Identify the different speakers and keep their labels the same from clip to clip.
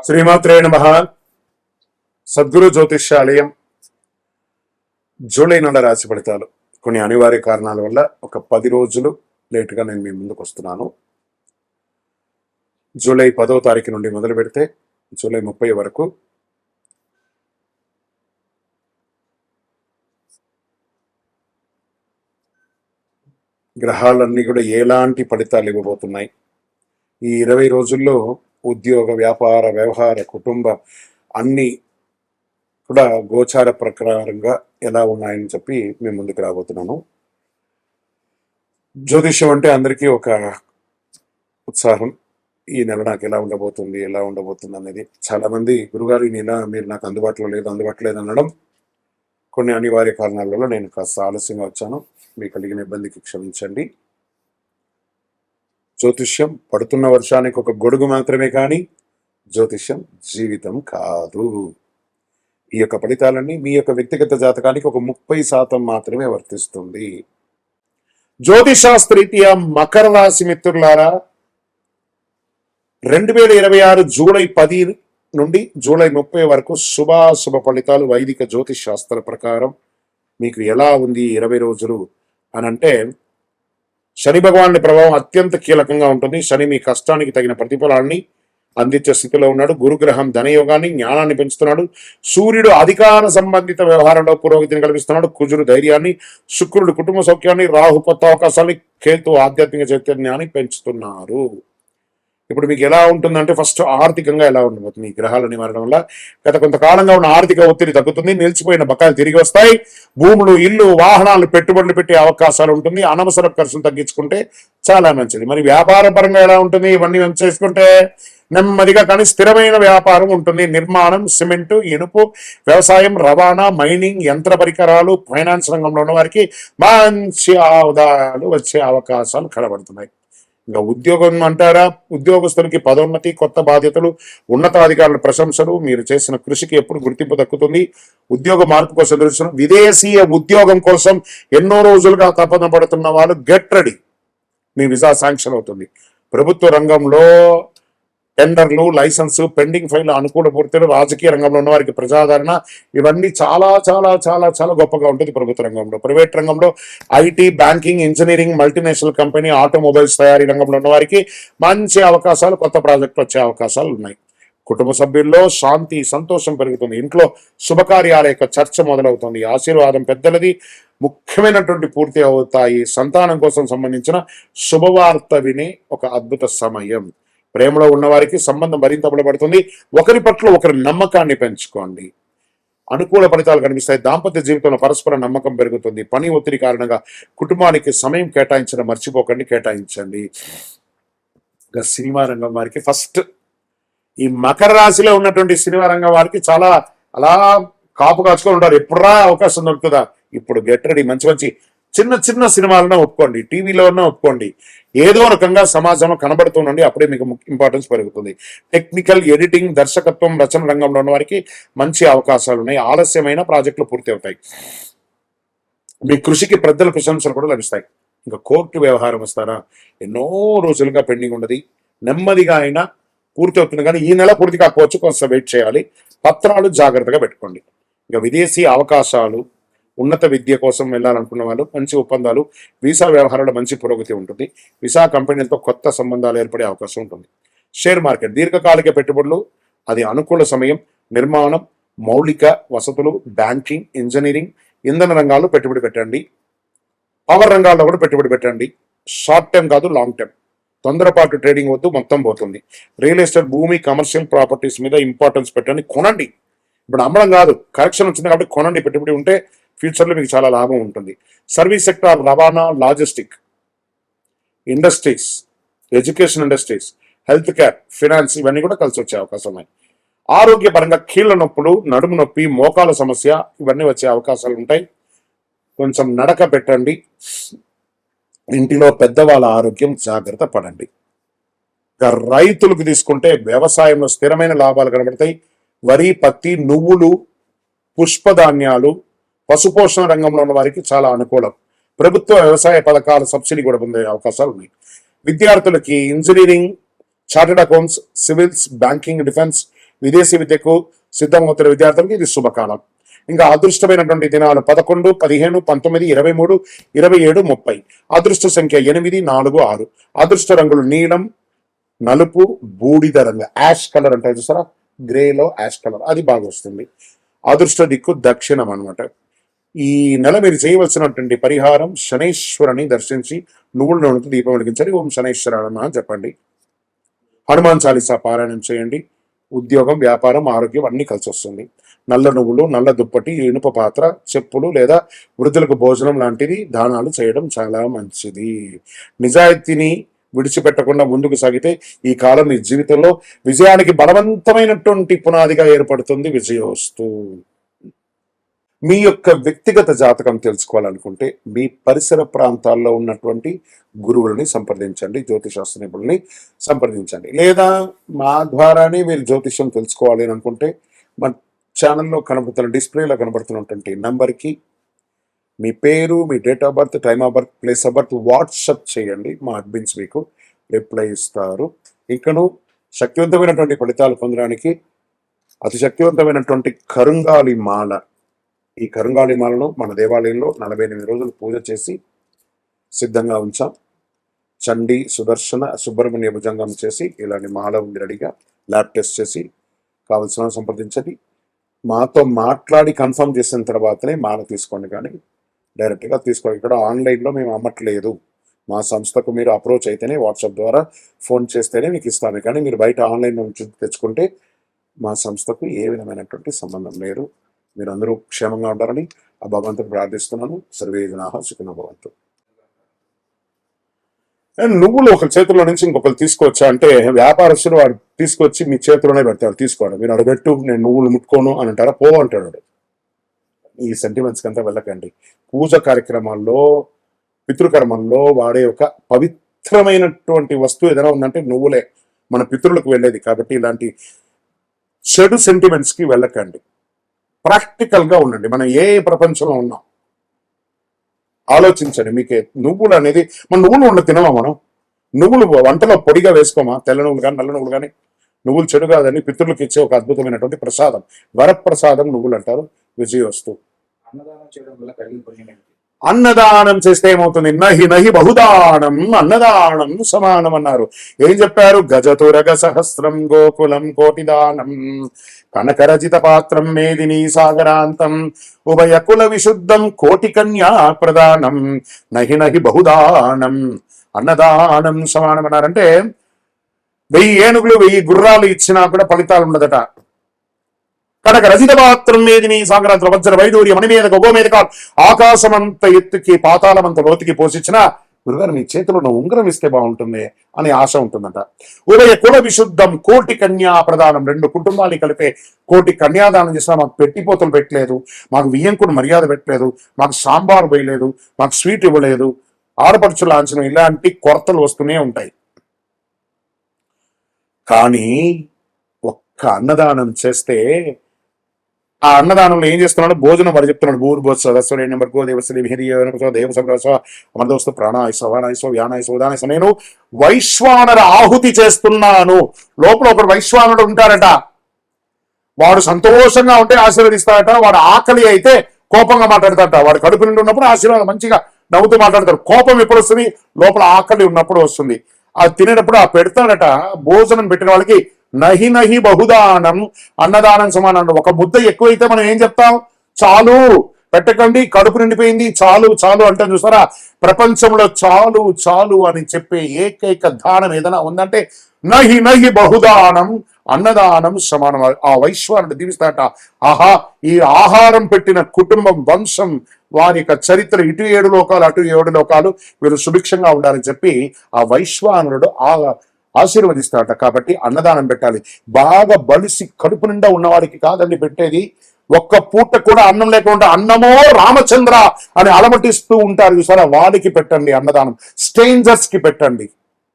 Speaker 1: శ్రీమాత్రే నమః. సద్గురు జ్యోతిష్యాలయం జూలై నెల రాశి ఫలితాలు కొన్ని అనివార్య కారణాల వల్ల ఒక 10 రోజులు లేటుగా నేను మీ ముందుకు వస్తున్నాను. జూలై 10వ తారీఖు నుండి మొదలు పెడితే జూలై 30 వరకు గ్రహాలన్నీ కూడా ఎలాంటి ఫలితాలు ఇవ్వబోతున్నాయి, ఈ 20 రోజుల్లో ఉద్యోగ, వ్యాపార, వ్యవహార, కుటుంబ అన్ని కూడా గోచార ప్రకారంగా ఎలా ఉన్నాయని చెప్పి మేము ముందుకు రాబోతున్నాను. జ్యోతిష్యం అంటే అందరికీ ఒక ఉత్సాహం. ఈ నెల నాకు ఎలా ఉండబోతుంది అనేది. చాలా మంది గురుగారు ఈ నెల మీరు నాకు అందుబాటులో లేదు అనడం కొన్ని అనివార్య కారణాల వల్ల నేను కాస్త ఆలస్యంగా వచ్చాను. మీకు కలిగిన ఇబ్బందికి క్షమించండి. జ్యోతిష్యం పడుతున్న వర్షానికి ఒక గొడుగు మాత్రమే, కానీ జ్యోతిష్యం జీవితం కాదు. ఈ యొక్క ఫలితాలన్నీ మీ యొక్క వ్యక్తిగత జాతకానికి ఒక 30% మాత్రమే వర్తిస్తుంది. జ్యోతిషాస్త్రరీత్యా మకర రాశి మిత్రులారా, 2026 జూలై 10 నుండి జూలై 30 వరకు శుభాశుభ ఫలితాలు వైదిక జ్యోతిష్ శాస్త్ర ప్రకారం మీకు ఎలా ఉంది 20 రోజులు అని అంటే, శని భగవానుడి ప్రభావం అత్యంత కీలకంగా ఉంటుంది. శని మీ కష్టానికి తగిన ప్రతిఫలాన్ని అందించే స్థితిలో ఉన్నాడు. గురుగ్రహం ధనయోగాన్ని, జ్ఞానాన్ని పెంచుతున్నాడు. సూర్యుడు అధికార సంబంధిత వ్యవహారంలో పురోగతిని కల్పిస్తున్నాడు. కుజుడు ధైర్యాన్ని, శుక్రుడు కుటుంబ సౌఖ్యాన్ని, రాహు కొత్త అవకాశాన్ని, కేతు ఆధ్యాత్మిక చైతన్యాన్ని పెంచుతున్నారు. ఇప్పుడు మీకు ఎలా ఉంటుందంటే, ఫస్ట్ ఆర్థికంగా ఎలా ఉండబోతుంది. ఈ గ్రహాలని మారడం వల్ల గత కొంతకాలంగా ఉన్న ఆర్థిక ఒత్తిడి తగ్గుతుంది. నిలిచిపోయిన బకాయిలు తిరిగి వస్తాయి. భూములు, ఇల్లు, వాహనాలు, పెట్టుబడులు పెట్టే అవకాశాలు ఉంటుంది. అనవసర ఖర్చులు తగ్గించుకుంటే చాలా మంచిది. మరి వ్యాపార పరంగా ఎలా ఉంటుంది, ఇవన్నీ చేసుకుంటే నెమ్మదిగా కానీ స్థిరమైన వ్యాపారం ఉంటుంది. నిర్మాణం, సిమెంటు, ఇనుపు, వ్యవసాయం, రవాణా, మైనింగ్, యంత్ర పరికరాలు, ఫైనాన్స్ రంగంలో ఉన్న వారికి మంచి ఆదాయాలు వచ్చే అవకాశాలు కనబడుతున్నాయి. ఇంకా ఉద్యోగం అంటారా, ఉద్యోగస్తులకి పదోన్నతి, కొత్త బాధ్యతలు, ఉన్నతాధికారుల ప్రశంసలు, మీరు చేసిన కృషికి ఎప్పుడు గుర్తింపు దక్కుతుంది. ఉద్యోగ మార్పు కోసం తెలుసు. విదేశీయ ఉద్యోగం కోసం ఎన్నో రోజులుగా తపన పడుతున్న వాళ్ళు గెట్ రెడీ, మీ వీసా శాంక్షన్ అవుతుంది. ప్రభుత్వ రంగంలో టెండర్లు, లైసెన్స్, పెండింగ్ ఫైల్, అనుకూల పూర్తులు, రాజకీయ రంగంలో ఉన్న వారికి ప్రజాదరణ, ఇవన్నీ చాలా చాలా చాలా చాలా గొప్పగా ఉంటుంది ప్రభుత్వ రంగంలో. ప్రైవేట్ రంగంలో IT, banking, engineering, multinational company, automobiles తయారీ రంగంలో ఉన్న వారికి మంచి అవకాశాలు, కొత్త ప్రాజెక్టులు వచ్చే అవకాశాలు ఉన్నాయి. కుటుంబ సభ్యుల్లో శాంతి, సంతోషం పెరుగుతుంది. ఇంట్లో శుభకార్యాల యొక్క చర్చ మొదలవుతుంది. ఆశీర్వాదం పెద్దలది ముఖ్యమైనటువంటి పూర్తి అవుతాయి. సంతానం కోసం సంబంధించిన శుభవార్త వినే ఒక అద్భుత సమయం. ప్రేమలో ఉన్నవారికి సంబంధం మరింత బలపడుతుంది. ఒకరి పట్ల ఒకరి నమ్మకాన్ని పెంచుకోండి. అనుకూల ఫలితాలు కనిపిస్తాయి. దాంపత్య జీవితంలో పరస్పర నమ్మకం పెరుగుతుంది. పని ఒత్తిడి కారణంగా కుటుంబానికి సమయం కేటాయించడం మర్చిపోకండి, కేటాయించండి. ఇంకా సినిమా రంగం వారికి ఫస్ట్, ఈ మకర రాశిలో ఉన్నటువంటి సినిమా రంగం వారికి చాలా అలా కాపు కాచుకొని ఉంటారు. ఎప్పుడా అవకాశం దొరుకుతుందా, ఇప్పుడు గెట్ రెడీ. మంచి మంచి చిన్న చిన్న సినిమాలన్నా ఒప్పుకోండి, టీవీలో ఉన్నా ఒప్పుకోండి. ఏదో రకంగా సమాజంలో కనబడుతుండండి, అప్పుడే మీకు ఇంపార్టెన్స్ పెరుగుతుంది. టెక్నికల్, ఎడిటింగ్, దర్శకత్వం, రచన రంగంలో ఉన్న వారికి మంచి అవకాశాలు ఉన్నాయి. ఆలస్యమైన ప్రాజెక్టులు పూర్తి అవుతాయి. మీ కృషికి పెద్దల ప్రశంసలు కూడా లభిస్తాయి. ఇంకా కోర్టు వ్యవహారం వస్తారా, ఎన్నో రోజులుగా పెండింగ్ ఉన్నది, నెమ్మదిగా అయినా పూర్తి అవుతుంది. కానీ ఈ నెల పూర్తి కాకపోవచ్చు, కొంచెం వెయిట్ చేయాలి. పత్రాలు జాగ్రత్తగా పెట్టుకోండి. ఇంకా విదేశీ అవకాశాలు, ఉన్నత విద్య కోసం వెళ్ళాలనుకున్న వాళ్ళు మంచి ఒప్పందాలు, వీసా వ్యవహారాల్లో మంచి పురోగతి ఉంటుంది. వీసా కంపెనీలతో కొత్త సంబంధాలు ఏర్పడే అవకాశం ఉంటుంది. షేర్ మార్కెట్, దీర్ఘకాలిక పెట్టుబడులు, అది అనుకూల సమయం. నిర్మాణం, మౌలిక వసతులు, బ్యాంకింగ్, ఇంజనీరింగ్, ఇంధన రంగాల్లో పెట్టుబడి పెట్టండి. పవర్ రంగాల్లో కూడా పెట్టుబడి పెట్టండి. షార్ట్ టర్మ్ కాదు, లాంగ్ టర్మ్. తొందరపాటు ట్రేడింగ్ వద్దు, మొత్తం పోతుంది. రియల్ ఎస్టేట్, భూమి, కమర్షియల్ ప్రాపర్టీస్ మీద ఇంపార్టెన్స్ పెట్టండి. కొనండి. ఇప్పుడు అమ్మడం కాదు, కరెక్షన్ వచ్చింది కాబట్టి కొనండి. పెట్టుబడి ఉంటే ఫ్యూచర్లో మీకు చాలా లాభం ఉంటుంది. సర్వీస్ సెక్టార్, రవాణా, logistic industries, education industries, health care, finance, ఇవన్నీ కూడా కలిసి వచ్చే అవకాశం ఉన్నాయి. ఆరోగ్యపరంగా కీళ్ళ నొప్పులు, నడుము నొప్పి, మోకాల సమస్య, ఇవన్నీ వచ్చే అవకాశాలు ఉంటాయి. కొంచెం నడక పెట్టండి. ఇంటిలో పెద్దవాళ్ళ ఆరోగ్యం జాగ్రత్త పడండి. ఇక రైతులకు తీసుకుంటే వ్యవసాయంలో స్థిరమైన లాభాలు కనబడతాయి. వరి, పత్తి, నువ్వులు, పుష్పధాన్యాలు, పశుపోషణ రంగంలో ఉన్న వారికి చాలా అనుకూలం. ప్రభుత్వ వ్యవసాయ పథకాల సబ్సిడీ కూడా పొందే అవకాశాలు ఉన్నాయి. విద్యార్థులకి engineering, chartered accounts, civils, banking, defence, విదేశీ విద్యకు సిద్ధమవుతున్న విద్యార్థులకు ఇది శుభకాలం. ఇంకా అదృష్టమైనటువంటి దినాలు 11, 15, 19, 23, 27, 30. అదృష్ట సంఖ్య 8, 4, 6. అదృష్ట రంగులు నీలం, నలుపు, బూడిద రంగు, యాష్ కలర్ అంటే చూసారా, గ్రేలో యాష్ కలర్, అది బాగా వస్తుంది. అదృష్ట దిక్కు దక్షిణం అనమాట. ఈ నెల మీరు చేయవలసినటువంటి పరిహారం, శనైశ్వరుని దర్శించి నువ్వుల నూనెతో దీపం వెలిగించండి. ఓం శనైశ్వర అని చెప్పండి. హనుమాన్ చాలీసా పారాయణం చేయండి. ఉద్యోగం, వ్యాపారం, ఆరోగ్యం అన్ని కలిసి వస్తుంది. నల్ల నువ్వులు, నల్ల దుప్పటి, ఇనుప పాత్ర, చెప్పులు లేదా వృద్ధులకు భోజనం లాంటిది దానాలు చేయడం చాలా మంచిది. నిజాయితీని విడిచిపెట్టకుండా ముందుకు సాగితే ఈ కాలం మీ జీవితంలో విజయానికి బలవంతమైనటువంటి పునాదిగా ఏర్పడుతుంది. విజయోస్తు. మీ యొక్క వ్యక్తిగత జాతకం తెలుసుకోవాలనుకుంటే మీ పరిసర ప్రాంతాల్లో ఉన్నటువంటి గురువులని సంప్రదించండి, జ్యోతిషాస్త్ర నిపుణుల్ని సంప్రదించండి. లేదా మా ద్వారానే మీరు జ్యోతిషం తెలుసుకోవాలి అని అనుకుంటే మా ఛానల్లో కనబడుతున్న, డిస్ప్లేలో కనబడుతున్నటువంటి నంబర్కి మీ పేరు, మీ date of birth, time of birth, place of birth WhatsApp చేయండి. మా అడ్మిన్స్ మీకు రిప్లై ఇస్తారు. ఇంకను శక్తివంతమైనటువంటి ఫలితాలు పొందడానికి అతి శక్తివంతమైనటువంటి కరుంగాలి మాల, ఈ కరుంగాలి మాలను మన దేవాలయంలో 48 రోజులు పూజ చేసి సిద్ధంగా ఉంచాం. చండీ, సుదర్శన, సుబ్రహ్మణ్య భుజంగం చేసి ఇలాంటి మాల ఉంది రెడీగా. ల్యాబ్ టెస్ట్ చేసి కావలసిన సంప్రదించండి. మాతో మాట్లాడి కన్ఫర్మ్ చేసిన తర్వాతనే మాల తీసుకోండి, కానీ డైరెక్ట్గా తీసుకోండి. ఇక్కడ ఆన్లైన్లో మేము అమ్మట్లేదు. మా సంస్థకు మీరు అప్రోచ్ అయితేనే, వాట్సాప్ ద్వారా ఫోన్ చేస్తేనే మీకు ఇస్తాను. కానీ మీరు బయట ఆన్లైన్ నుంచి తెచ్చుకుంటే మా సంస్థకు ఏ విధమైనటువంటి సంబంధం లేదు. మీరు అందరూ క్షేమంగా ఉండాలని ఆ భగవంతుని ప్రార్థిస్తున్నాను. సర్వే జనాః సుఖినో భవంతు. నువ్వులు ఒక చేతుల్లో నుంచి ఇంకొకరు తీసుకోవచ్చా అంటే, వ్యాపారస్తులు వాడు తీసుకొచ్చి మీ చేతిలోనే పెడతాడు. తీసుకోవాలి, మీరు అడగట్టు నేను నువ్వులు ముట్టుకోను అని అంటారా, పో అంటాడు. ఈ సెంటిమెంట్స్కి అంతా వెళ్ళకండి. పూజ కార్యక్రమాల్లో, పితృకర్మల్లో వాడే ఒక పవిత్రమైనటువంటి వస్తువు ఏదైనా ఉందంటే నువ్వులే, మన పితృలకు వెళ్ళేది. కాబట్టి ఇలాంటి చెడు సెంటిమెంట్స్కి వెళ్ళకండి. ప్రాక్టికల్గా ఉండండి. మనం ఏ ప్రపంచంలో ఉన్నాం ఆలోచించండి. మీకే నువ్వులు అనేది, మన నువ్వులు ఉండ తినమా మనం? నువ్వులు వంటలో పొడిగా వేసుకోమా? తెల్ల నువ్వులు కానీ నల్ల నువ్వులు కానీ. నువ్వులు చెడు కాదని పితృలకు ఇచ్చే ఒక అద్భుతమైనటువంటి ప్రసాదం, వరప్రసాదం నువ్వులు అంటారు. విజయోస్తు. అన్నదానం చేస్తే ఏమవుతుంది? నహి నహి బహుదానం అన్నదానం సమానం అన్నారు. ఏం చెప్పారు? గజతురగ సహస్రం గోకులం కోటిదానం కనకరజిత పాత్రం మేదిని సాగరాంతం ఉభయ కుల విశుద్ధం కోటి కన్యా ప్రదానం నహి నహి బహుదానం అన్నదానం సమానం అన్నారంటే 1000 ఏనుగులు 1000 గుర్రాలు ఇచ్చినా కూడా ఫలితాలు ఉండదట. కనుక రజిత పాత్రం మేదిని సాగరాంతం వజ్ర వైడూర్య మణిమేద గోమేద ఆకాశమంత ఎత్తుకి పాతాళమంత లోతుకి పోషించిన గురుగారు మీ చేతిలో ఉన్న ఉంగరం ఇస్తే బాగుంటుంది అని ఆశ ఉంటుందట. ఉభయ కుల విశుద్ధం కోటి కన్యా ప్రదానం, 2 కుటుంబాన్ని కలిపే కోటి కన్యాదానం చేసినా మాకు పెట్టిపోతలు పెట్టలేదు, మాకు వియ్యంకుడు మర్యాద పెట్టలేదు, మాకు సాంబార్ వేయలేదు, మాకు స్వీట్ ఇవ్వలేదు, ఆడపడుచు లాంఛనం, ఇలాంటి కొరతలు వస్తూనే ఉంటాయి. కానీ ఒక్క అన్నదానం చేస్తే, ఆ అన్నదానంలో ఏం చేస్తున్నాడు? భోజనం వాడు చెప్తున్నాడు. భూర్భోత్స సదస్వరే నెంబర్ గో దేవస్థలి దేవస అమరదోస్తు ప్రాణాయస వానాయస వ్యానాయస ఉదానాయస. నేను వైశ్వానర ఆహుతి చేస్తున్నాను. లోపల ఒకడు వైశ్వానుడు ఉంటారట. వాడు సంతోషంగా ఉంటే ఆశీర్వదిస్తాడట. వాడు ఆకలి అయితే కోపంగా మాట్లాడతాడట. వాడు కడుపు నిండి ఉన్నప్పుడు ఆశీర్వాదం మంచిగా నవ్వుతూ మాట్లాడతాడు. కోపం ఎప్పుడు వస్తుంది? లోపల ఆకలి ఉన్నప్పుడు వస్తుంది. అది తినేటప్పుడు ఆ పెడతాడట. భోజనం పెట్టిన వాళ్ళకి నహి నహి బహుదానం అన్నదానం సమానం. ఒక ముద్ద ఎక్కువైతే మనం ఏం చెప్తాం? చాలు, పెట్టకండి, కడుపు నిండిపోయింది, చాలు చాలు అంటాం చూసారా. ప్రపంచంలో చాలు చాలు అని చెప్పే ఏకైక దానం ఏదైనా ఉందంటే నహి నహి బహుదానం అన్నదానం సమానం. ఆ వైశ్వానుడు దీవిస్తాడట. ఆహా, ఈ ఆహారం పెట్టిన కుటుంబం, వంశం, వారి యొక్క చరిత్ర, ఇటు 7 లోకాలు అటు 7 లోకాలు, వీరు సుభిక్షంగా ఉండాలని చెప్పి ఆ వైశ్వానుడు ఆశీర్వదిస్తాడట. కాబట్టి అన్నదానం పెట్టాలి. బాగా బలిసి కడుపు నిండా ఉన్నవాడికి కాదండి పెట్టేది. ఒక్క పూట కూడా అన్నం లేకుండా అన్నమో రామచంద్ర అని అలమటిస్తూ ఉంటారు చూసారా, వాడికి పెట్టండి అన్నదానం. స్ట్రేంజర్స్ కి పెట్టండి.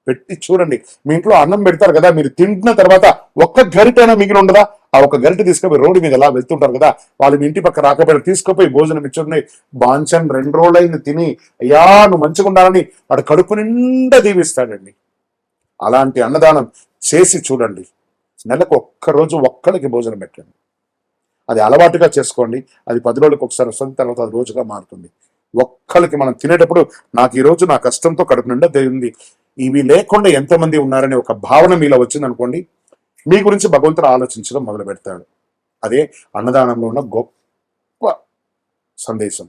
Speaker 1: పెట్టి చూడండి. మీ ఇంట్లో అన్నం పెడతారు కదా, మీరు తింటున్న తర్వాత ఒక్క గరిటైనా మిగిలి ఉండదా? ఆ ఒక గరిట తీసుకుపోయి రోడ్డు మీద ఎలా వెళ్తుంటారు కదా, వాళ్ళు మీ ఇంటి పక్క రాకపోయినా తీసుకుపోయి భోజనం ఇచ్చుండి బాంచన్ 2 రోజులైంది తిని, అయ్యా నువ్వు మంచిగా ఉండాలని వాడు కడుపు నిండా దీవిస్తాడండి. అలాంటి అన్నదానం చేసి చూడండి. నెలకు ఒక్కరోజు ఒక్కరికి భోజనం పెట్టండి. అది అలవాటుగా చేసుకోండి. అది 10 రోజులకు ఒకసారి వస్తుంది, తర్వాత అది రోజుగా మారుతుంది. ఒక్కరికి మనం తినేటప్పుడు నాకు ఈ రోజు నా కష్టంతో కడుపు నిండా ఉంది, ఇవి లేకుండా ఎంతమంది ఉన్నారనే ఒక భావన మీలో వచ్చింది అనుకోండి, మీ గురించి భగవంతుడు ఆలోచించడం మొదలు పెడతాడు. అదే అన్నదానంలో ఉన్న గొప్ప సందేశం.